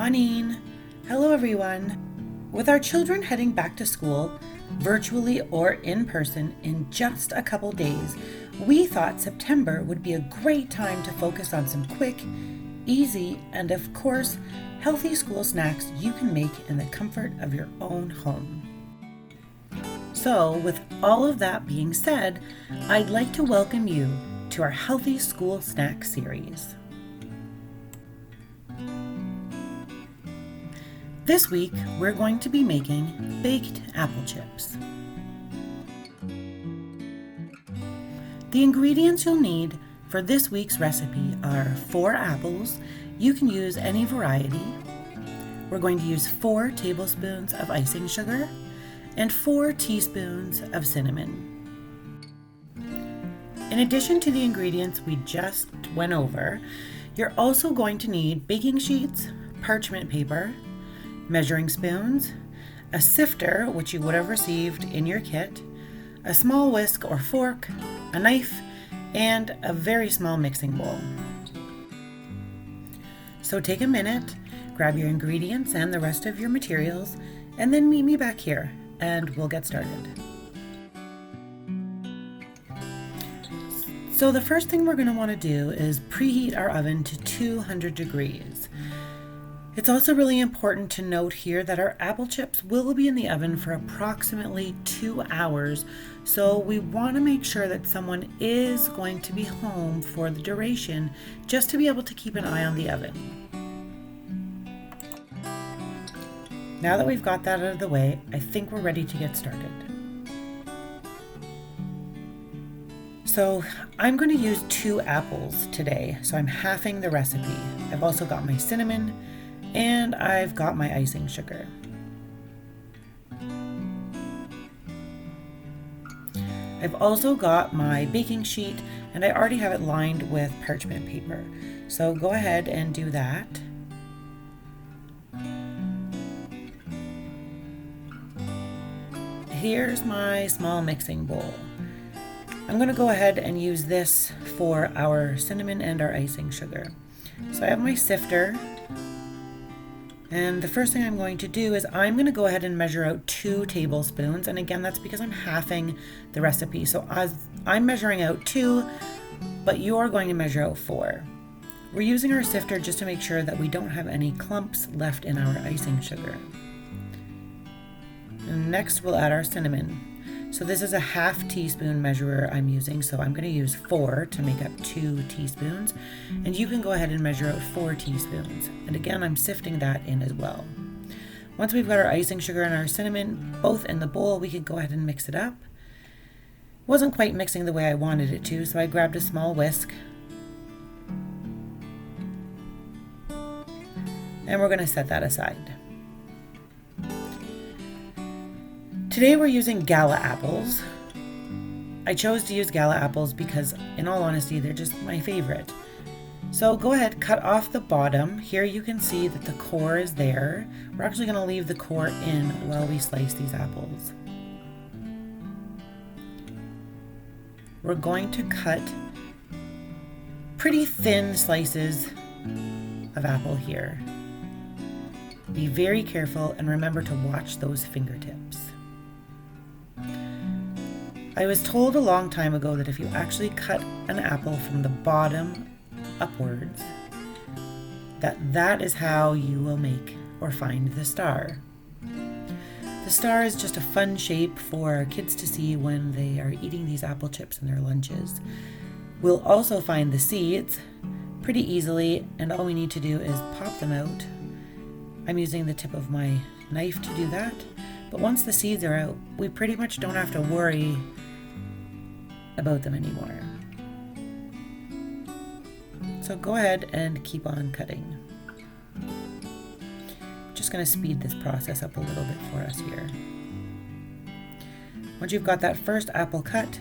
Honeen. Hello everyone. With our children heading back to school, virtually or in person, in just a couple days, we thought September would be a great time to focus on some quick, easy, and of course, healthy school snacks you can make in the comfort of your own home. So, with all of that being said, I'd like to welcome you to our Healthy School Snack series. This week, we're going to be making baked apple chips. The ingredients you'll need for this week's recipe are 4 apples. You can use any variety. We're going to use 4 tablespoons of icing sugar and 4 teaspoons of cinnamon. In addition to the ingredients we just went over, you're also going to need baking sheets, parchment paper, measuring spoons, a sifter, which you would have received in your kit, a small whisk or fork, a knife, and a very small mixing bowl. So take a minute, grab your ingredients and the rest of your materials, and then meet me back here, and we'll get started. So the first thing we're going to want to do is preheat our oven to 200 degrees. It's also really important to note here that our apple chips will be in the oven for approximately 2 hours, so we want to make sure that someone is going to be home for the duration just to be able to keep an eye on the oven. Now that we've got that out of the way, I think we're ready to get started. So I'm going to use 2 apples today, so I'm halving the recipe. I've also got my cinnamon, and I've got my icing sugar. I've also got my baking sheet, and I already have it lined with parchment paper. So go ahead and do that. Here's my small mixing bowl. I'm going to go ahead and use this for our cinnamon and our icing sugar. So I have my sifter. And the first thing I'm going to do is I'm going to go ahead and measure out 2 tablespoons. And again, that's because I'm halving the recipe. So as I'm measuring out 2, but you're going to measure out 4. We're using our sifter just to make sure that we don't have any clumps left in our icing sugar. And next we'll add our cinnamon. So this is a 1/2 teaspoon measurer I'm using, so I'm going to use 4 to make up 2 teaspoons. And you can go ahead and measure out 4 teaspoons. And again, I'm sifting that in as well. Once we've got our icing sugar and our cinnamon both in the bowl, we can go ahead and mix it up. Wasn't quite mixing the way I wanted it to, so I grabbed a small whisk. And we're going to set that aside. Today we're using gala apples. I chose to use gala apples because, in all honesty, they're just my favorite. So go ahead, cut off the bottom. Here you can see that the core is there. We're actually going to leave the core in while we slice these apples. We're going to cut pretty thin slices of apple here. Be very careful and remember to watch those fingertips. I was told a long time ago that if you actually cut an apple from the bottom upwards, that is how you will make or find the star. The star is just a fun shape for kids to see when they are eating these apple chips in their lunches. We'll also find the seeds pretty easily, and all we need to do is pop them out. I'm using the tip of my knife to do that, but once the seeds are out, we pretty much don't have to worry about them anymore. So go ahead and keep on cutting. Just going to speed this process up a little bit for us here. Once you've got that first apple cut,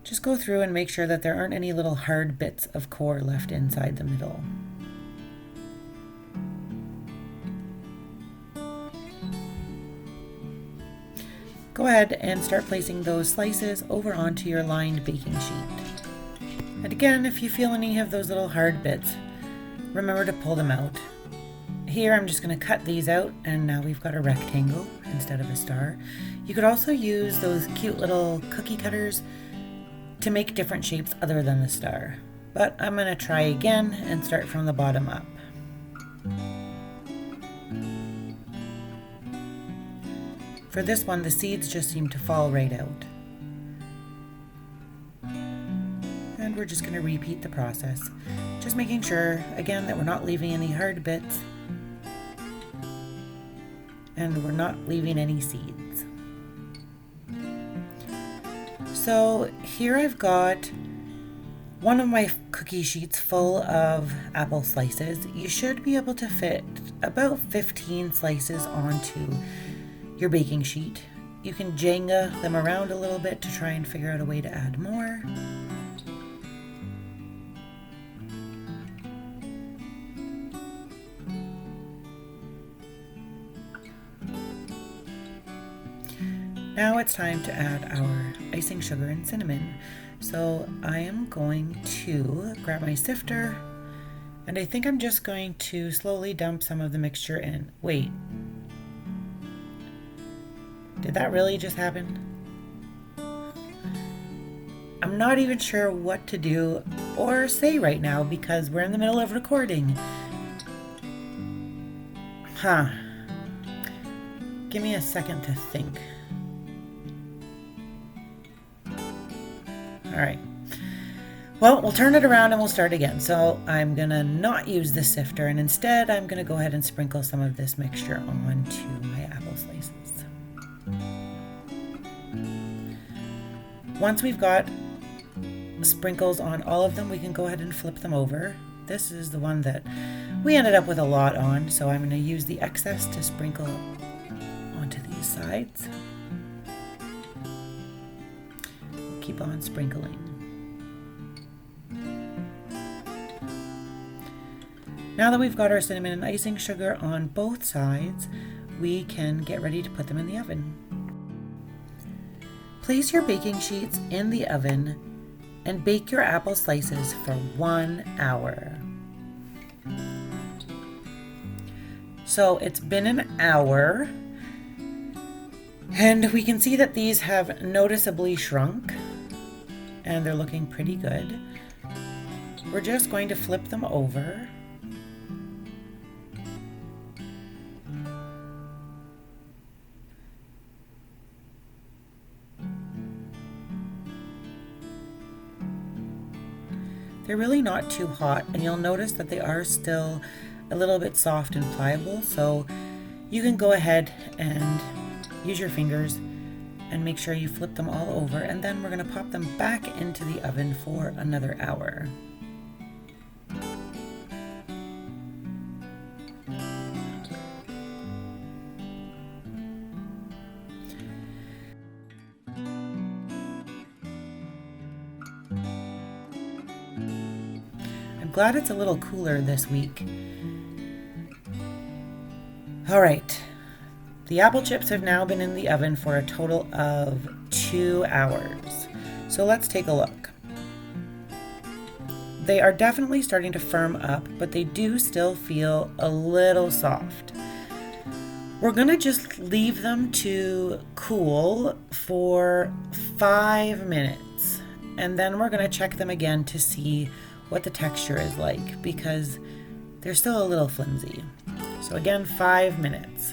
just go through and make sure that there aren't any little hard bits of core left inside the middle. Go ahead and start placing those slices over onto your lined baking sheet. And again, if you feel any of those little hard bits, remember to pull them out. Here I'm just going to cut these out, and now we've got a rectangle instead of a star. You could also use those cute little cookie cutters to make different shapes other than the star. But I'm going to try again and start from the bottom up. For this one, the seeds just seem to fall right out. And we're just going to repeat the process. Just making sure, again, that we're not leaving any hard bits. And we're not leaving any seeds. So here I've got one of my cookie sheets full of apple slices. You should be able to fit about 15 slices onto your baking sheet. You can Jenga them around a little bit to try and figure out a way to add more. Now it's time to add our icing sugar and cinnamon. So I am going to grab my sifter, and I think I'm just going to slowly dump some of the mixture in. Wait, did that really just happen? I'm not even sure what to do or say right now because we're in the middle of recording. Give me a second to think. All right. Well, we'll turn it around and we'll start again. So I'm gonna not use the sifter, and instead I'm gonna go ahead and sprinkle some of this mixture onto my apple slices. Once we've got sprinkles on all of them, we can go ahead and flip them over. This is the one that we ended up with a lot on, so I'm gonna use the excess to sprinkle onto these sides. Keep on sprinkling. Now that we've got our cinnamon and icing sugar on both sides, we can get ready to put them in the oven. Place your baking sheets in the oven and bake your apple slices for 1 hour. So it's been an hour, and we can see that these have noticeably shrunk. And they're looking pretty good. We're just going to flip them over. They're really not too hot, and you'll notice that they are still a little bit soft and pliable, so you can go ahead and use your fingers and make sure you flip them all over, and then we're going to pop them back into the oven for another hour. I'm glad it's a little cooler this week. All right. The apple chips have now been in the oven for a total of 2 hours. So let's take a look. They are definitely starting to firm up, but they do still feel a little soft. We're gonna just leave them to cool for 5 minutes, and then we're gonna check them again to see what the texture is like, because they're still a little flimsy. So again, 5 minutes.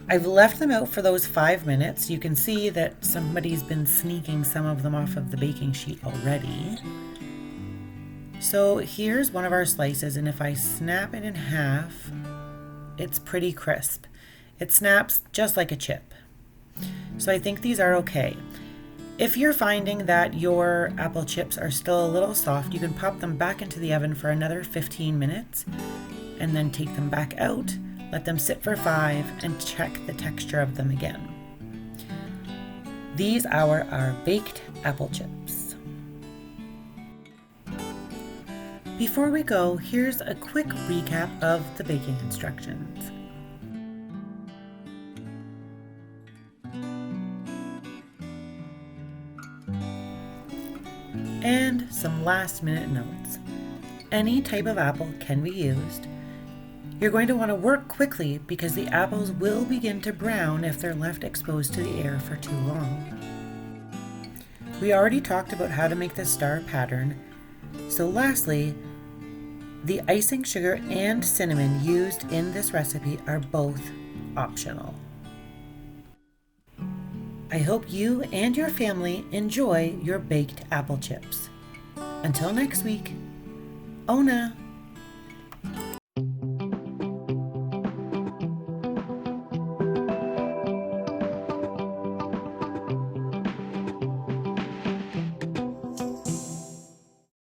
I've left them out for those 5 minutes. You can see that somebody's been sneaking some of them off of the baking sheet already. So here's one of our slices, and if I snap it in half, it's pretty crisp. It snaps just like a chip. So I think these are okay. If you're finding that your apple chips are still a little soft, you can pop them back into the oven for another 15 minutes and then take them back out. Let them sit for 5 and check the texture of them again. These are our baked apple chips. Before we go, here's a quick recap of the baking instructions. And some last minute notes. Any type of apple can be used. You're going to want to work quickly because the apples will begin to brown if they're left exposed to the air for too long. We already talked about how to make the star pattern. So lastly, the icing sugar and cinnamon used in this recipe are both optional. I hope you and your family enjoy your baked apple chips. Until next week, Ona.